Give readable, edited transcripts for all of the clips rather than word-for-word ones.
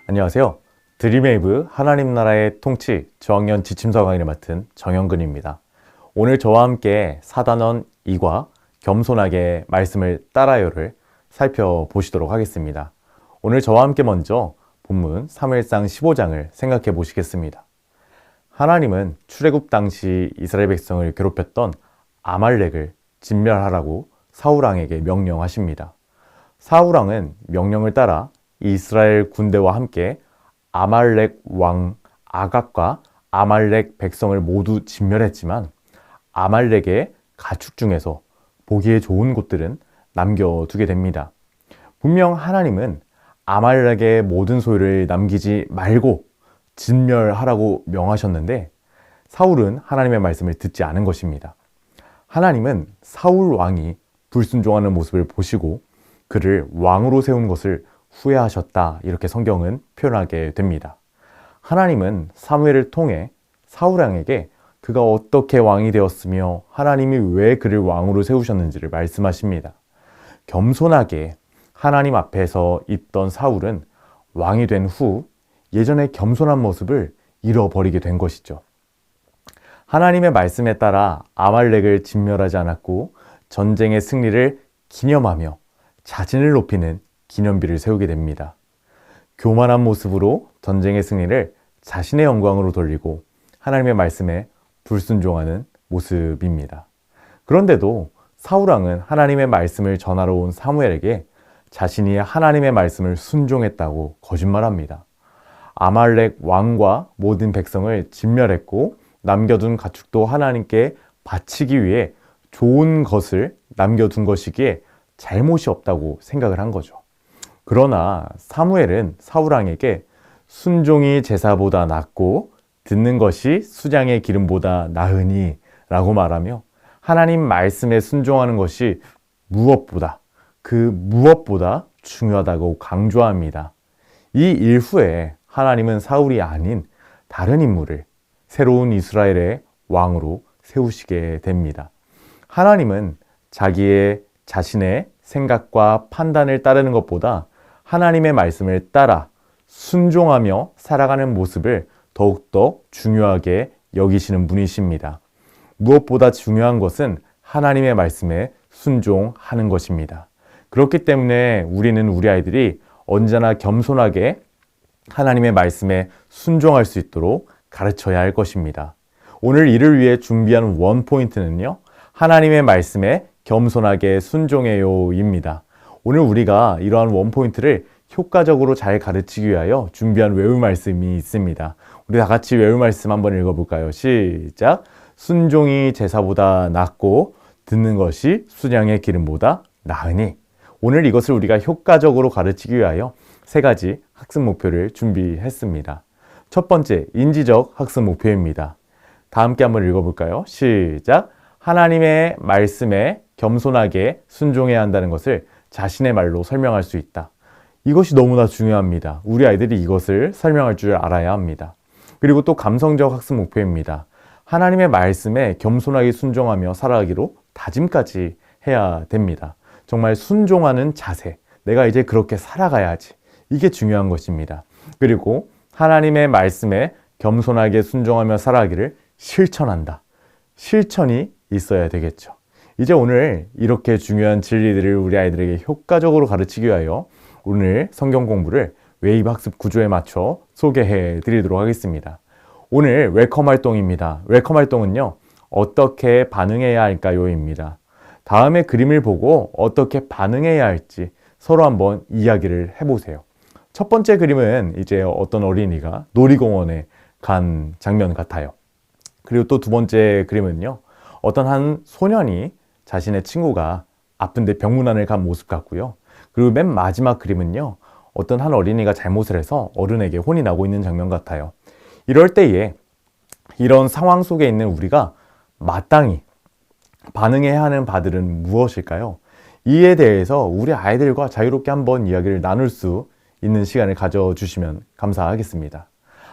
안녕하세요. 드림웨이브 하나님 나라의 통치 저학년 지침서 강의를 맡은 정영근입니다. 오늘 저와 함께 사단원 2과 겸손하게 말씀을 따라요를 살펴보시도록 하겠습니다. 오늘 저와 함께 먼저 본문 사무엘상 15장을 생각해 보시겠습니다. 하나님은 출애굽 당시 이스라엘 백성을 괴롭혔던 아말렉을 진멸하라고 사울왕에게 명령하십니다. 사울왕은 명령을 따라 이스라엘 군대와 함께 아말렉 왕 아각과 아말렉 백성을 모두 진멸했지만 아말렉의 가축 중에서 보기에 좋은 곳들은 남겨두게 됩니다. 분명 하나님은 아말렉의 모든 소유를 남기지 말고 진멸하라고 명하셨는데 사울은 하나님의 말씀을 듣지 않은 것입니다. 하나님은 사울 왕이 불순종하는 모습을 보시고 그를 왕으로 세운 것을 후회하셨다, 이렇게 성경은 표현하게 됩니다. 하나님은 사무엘을 통해 사울 왕에게 그가 어떻게 왕이 되었으며 하나님이 왜 그를 왕으로 세우셨는지를 말씀하십니다. 겸손하게 하나님 앞에서 있던 사울은 왕이 된 후 예전의 겸손한 모습을 잃어버리게 된 것이죠. 하나님의 말씀에 따라 아말렉을 진멸하지 않았고 전쟁의 승리를 기념하며 자신을 높이는 기념비를 세우게 됩니다. 교만한 모습으로 전쟁의 승리를 자신의 영광으로 돌리고 하나님의 말씀에 불순종하는 모습입니다. 그런데도 사울왕은 하나님의 말씀을 전하러 온 사무엘에게 자신이 하나님의 말씀을 순종했다고 거짓말합니다. 아말렉 왕과 모든 백성을 진멸했고 남겨둔 가축도 하나님께 바치기 위해 좋은 것을 남겨둔 것이기에 잘못이 없다고 생각을 한 거죠. 그러나 사무엘은 사울왕에게 순종이 제사보다 낫고 듣는 것이 수장의 기름보다 나으니 라고 말하며 하나님 말씀에 순종하는 것이 무엇보다 중요하다고 강조합니다. 이 일 후에 하나님은 사울이 아닌 다른 인물을 새로운 이스라엘의 왕으로 세우시게 됩니다. 하나님은 자신의 생각과 판단을 따르는 것보다 하나님의 말씀을 따라 순종하며 살아가는 모습을 더욱더 중요하게 여기시는 분이십니다. 무엇보다 중요한 것은 하나님의 말씀에 순종하는 것입니다. 그렇기 때문에 우리는 우리 아이들이 언제나 겸손하게 하나님의 말씀에 순종할 수 있도록 가르쳐야 할 것입니다. 오늘 이를 위해 준비한 원포인트는요, 하나님의 말씀에 겸손하게 순종해요입니다. 오늘 우리가 이러한 원포인트를 효과적으로 잘 가르치기 위하여 준비한 외울 말씀이 있습니다. 우리 다 같이 외울 말씀 한번 읽어볼까요? 시작! 순종이 제사보다 낫고 듣는 것이 수장의 기름보다 나으니. 오늘 이것을 우리가 효과적으로 가르치기 위하여 세 가지 학습 목표를 준비했습니다. 첫 번째, 인지적 학습 목표입니다. 다 함께 한번 읽어볼까요? 시작! 하나님의 말씀에 겸손하게 순종해야 한다는 것을 자신의 말로 설명할 수 있다. 이것이 너무나 중요합니다. 우리 아이들이 이것을 설명할 줄 알아야 합니다. 그리고 또 감성적 학습 목표입니다. 하나님의 말씀에 겸손하게 순종하며 살아가기로 다짐까지 해야 됩니다. 정말 순종하는 자세, 내가 이제 그렇게 살아가야지, 이게 중요한 것입니다. 그리고 하나님의 말씀에 겸손하게 순종하며 살아가기를 실천한다. 실천이 있어야 되겠죠. 이제 오늘 이렇게 중요한 진리들을 우리 아이들에게 효과적으로 가르치기 위하여 오늘 성경 공부를 웨이브 학습 구조에 맞춰 소개해 드리도록 하겠습니다. 오늘 웰컴 활동입니다. 웰컴 활동은요, 어떻게 반응해야 할까요?입니다. 다음에 그림을 보고 어떻게 반응해야 할지 서로 한번 이야기를 해보세요. 첫 번째 그림은 이제 어떤 어린이가 놀이공원에 간 장면 같아요. 그리고 또 두 번째 그림은요, 어떤 한 소년이 자신의 친구가 아픈데 병문안을 간 모습 같고요. 그리고 맨 마지막 그림은요, 어떤 한 어린이가 잘못을 해서 어른에게 혼이 나고 있는 장면 같아요. 이럴 때에 이런 상황 속에 있는 우리가 마땅히 반응해야 하는 바들은 무엇일까요? 이에 대해서 우리 아이들과 자유롭게 한번 이야기를 나눌 수 있는 시간을 가져주시면 감사하겠습니다.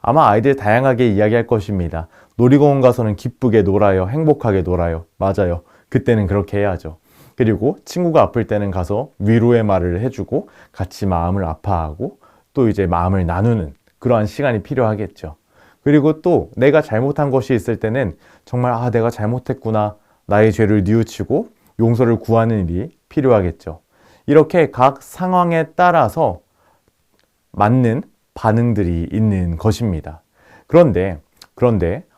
아마 아이들 다양하게 이야기할 것입니다. 놀이공원 가서는 기쁘게 놀아요. 행복하게 놀아요. 맞아요. 그때는 그렇게 해야죠. 그리고 친구가 아플 때는 가서 위로의 말을 해주고 같이 마음을 아파하고 또 이제 마음을 나누는 그러한 시간이 필요하겠죠. 그리고 또 내가 잘못한 것이 있을 때는 정말 내가 잘못했구나, 나의 죄를 뉘우치고 용서를 구하는 일이 필요하겠죠. 이렇게 각 상황에 따라서 맞는 반응들이 있는 것입니다. 그런데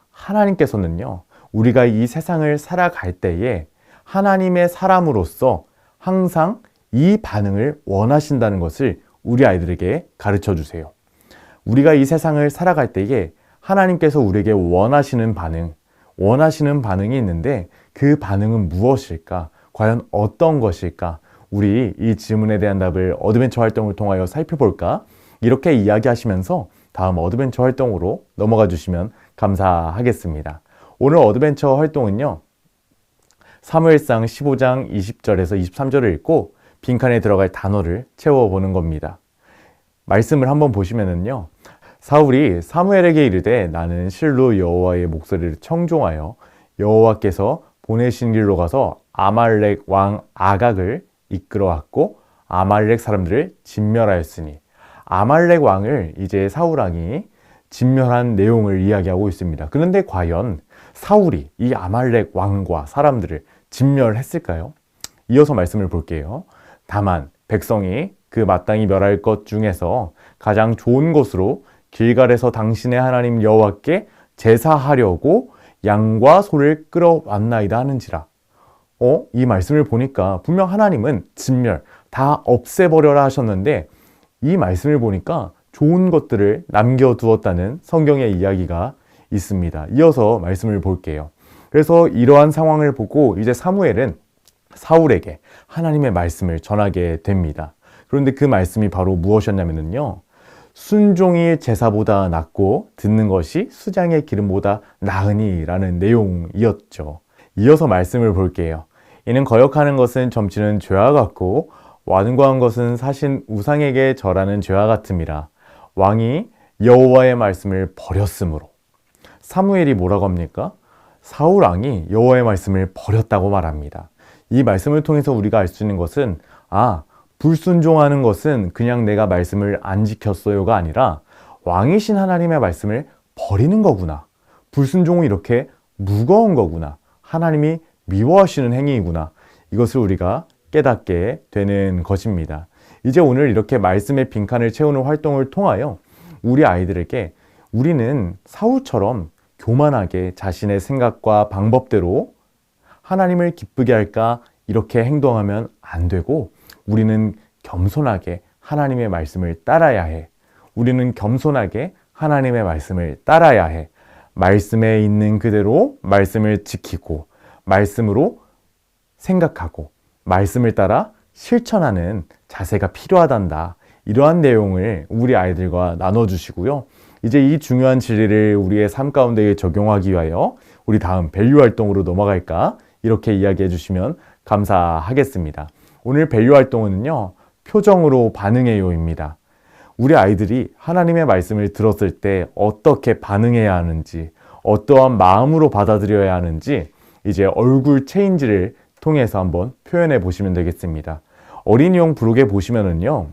하나님께서는요, 우리가 이 세상을 살아갈 때에 하나님의 사람으로서 항상 이 반응을 원하신다는 것을 우리 아이들에게 가르쳐 주세요. 우리가 이 세상을 살아갈 때에 하나님께서 우리에게 원하시는 반응이 있는데 그 반응은 무엇일까? 과연 어떤 것일까? 우리 이 질문에 대한 답을 어드벤처 활동을 통하여 살펴볼까? 이렇게 이야기하시면서 다음 어드벤처 활동으로 넘어가 주시면 감사하겠습니다. 오늘 어드벤처 활동은요, 사무엘상 15장 20절에서 23절을 읽고 빈칸에 들어갈 단어를 채워보는 겁니다. 말씀을 한번 보시면은요, 사울이 사무엘에게 이르되 나는 실로 여호와의 목소리를 청종하여 여호와께서 보내신 길로 가서 아말렉 왕 아각을 이끌어왔고 아말렉 사람들을 진멸하였으니, 아말렉 왕을 이제 사울 왕이 진멸한 내용을 이야기하고 있습니다. 그런데 과연 사울이 이 아말렉 왕과 사람들을 진멸했을까요? 이어서 말씀을 볼게요. 다만 백성이 그 마땅히 멸할 것 중에서 가장 좋은 것으로 길갈에서 당신의 하나님 여호와께 제사하려고 양과 소를 끌어왔나이다 하는지라. 이 말씀을 보니까 분명 하나님은 진멸, 다 없애버려라 하셨는데 이 말씀을 보니까 좋은 것들을 남겨두었다는 성경의 이야기가 있습니다. 이어서 말씀을 볼게요. 그래서 이러한 상황을 보고 이제 사무엘은 사울에게 하나님의 말씀을 전하게 됩니다. 그런데 그 말씀이 바로 무엇이었냐면요, 순종이 제사보다 낫고 듣는 것이 수장의 기름보다 나으니 라는 내용이었죠. 이어서 말씀을 볼게요. 이는 거역하는 것은 점치는 죄와 같고 완고한 것은 사신 우상에게 절하는 죄와 같음이라. 왕이 여호와의 말씀을 버렸으므로. 사무엘이 뭐라고 합니까? 사울 왕이 여호와의 말씀을 버렸다고 말합니다. 이 말씀을 통해서 우리가 알 수 있는 것은 불순종하는 것은 그냥 내가 말씀을 안 지켰어요가 아니라 왕이신 하나님의 말씀을 버리는 거구나. 불순종은 이렇게 무거운 거구나. 하나님이 미워하시는 행위이구나. 이것을 우리가 깨닫게 되는 것입니다. 이제 오늘 이렇게 말씀의 빈칸을 채우는 활동을 통하여 우리 아이들에게 우리는 사울처럼 교만하게 자신의 생각과 방법대로 하나님을 기쁘게 할까 이렇게 행동하면 안 되고, 우리는 겸손하게 하나님의 말씀을 따라야 해. 우리는 겸손하게 하나님의 말씀을 따라야 해. 말씀에 있는 그대로 말씀을 지키고 말씀으로 생각하고 말씀을 따라 실천하는 자세가 필요하단다. 이러한 내용을 우리 아이들과 나눠주시고요. 이제 이 중요한 진리를 우리의 삶 가운데 적용하기 위하여 우리 다음 밸류 활동으로 넘어갈까? 이렇게 이야기해 주시면 감사하겠습니다. 오늘 밸류 활동은요, 표정으로 반응해요입니다. 우리 아이들이 하나님의 말씀을 들었을 때 어떻게 반응해야 하는지, 어떠한 마음으로 받아들여야 하는지 이제 얼굴 체인지를 통해서 한번 표현해 보시면 되겠습니다. 어린이용 부록에 보시면은요,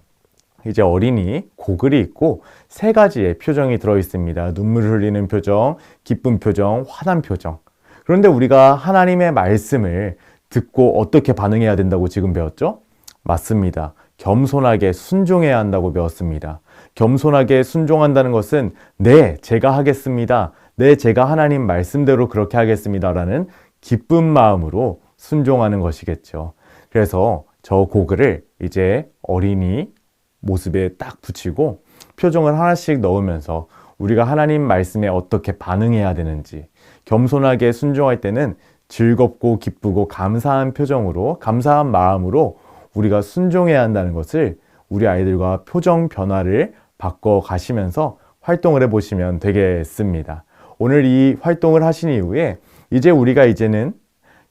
이제 어린이 고글이 있고 세 가지의 표정이 들어 있습니다. 눈물을 흘리는 표정, 기쁜 표정, 화난 표정. 그런데 우리가 하나님의 말씀을 듣고 어떻게 반응해야 된다고 지금 배웠죠? 맞습니다. 겸손하게 순종해야 한다고 배웠습니다. 겸손하게 순종한다는 것은 네, 제가 하겠습니다. 네, 제가 하나님 말씀대로 그렇게 하겠습니다. 라는 기쁜 마음으로 순종하는 것이겠죠. 그래서 저 고글을 이제 어린이 모습에 딱 붙이고 표정을 하나씩 넣으면서 우리가 하나님 말씀에 어떻게 반응해야 되는지, 겸손하게 순종할 때는 즐겁고 기쁘고 감사한 표정으로, 감사한 마음으로 우리가 순종해야 한다는 것을 우리 아이들과 표정 변화를 바꿔 가시면서 활동을 해보시면 되겠습니다. 오늘 이 활동을 하신 이후에 이제 우리가 이제는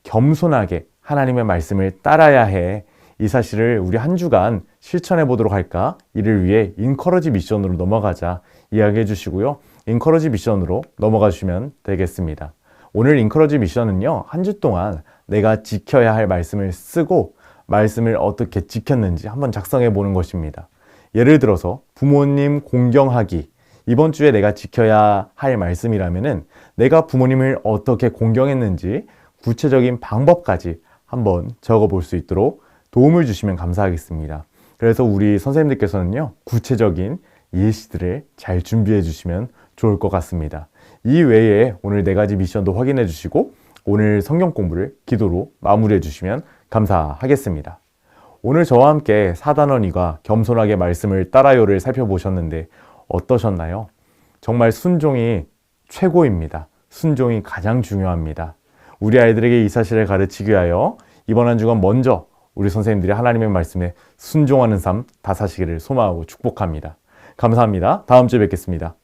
겸손하게 하나님의 말씀을 따라야 해. 이 사실을 우리 한 주간 실천해 보도록 할까? 이를 위해 인커러지 미션으로 넘어가자 이야기해 주시고요. 인커러지 미션으로 넘어가 주시면 되겠습니다. 오늘 인커러지 미션은요, 한 주 동안 내가 지켜야 할 말씀을 쓰고 말씀을 어떻게 지켰는지 한번 작성해 보는 것입니다. 예를 들어서 부모님 공경하기. 이번 주에 내가 지켜야 할 말씀이라면은 내가 부모님을 어떻게 공경했는지 구체적인 방법까지 한번 적어볼 수 있도록 도움을 주시면 감사하겠습니다. 그래서 우리 선생님들께서는요, 구체적인 예시들을 잘 준비해 주시면 좋을 것 같습니다. 이 외에 오늘 4가지 미션도 확인해 주시고 오늘 성경 공부를 기도로 마무리해 주시면 감사하겠습니다. 오늘 저와 함께 4단원이가 겸손하게 말씀을 따라요를 살펴보셨는데 어떠셨나요? 정말 순종이 최고입니다. 순종이 가장 중요합니다. 우리 아이들에게 이 사실을 가르치기 위하여 이번 한 주간 먼저 우리 선생님들이 하나님의 말씀에 순종하는 삶 다 사시기를 소망하고 축복합니다. 감사합니다. 다음 주에 뵙겠습니다.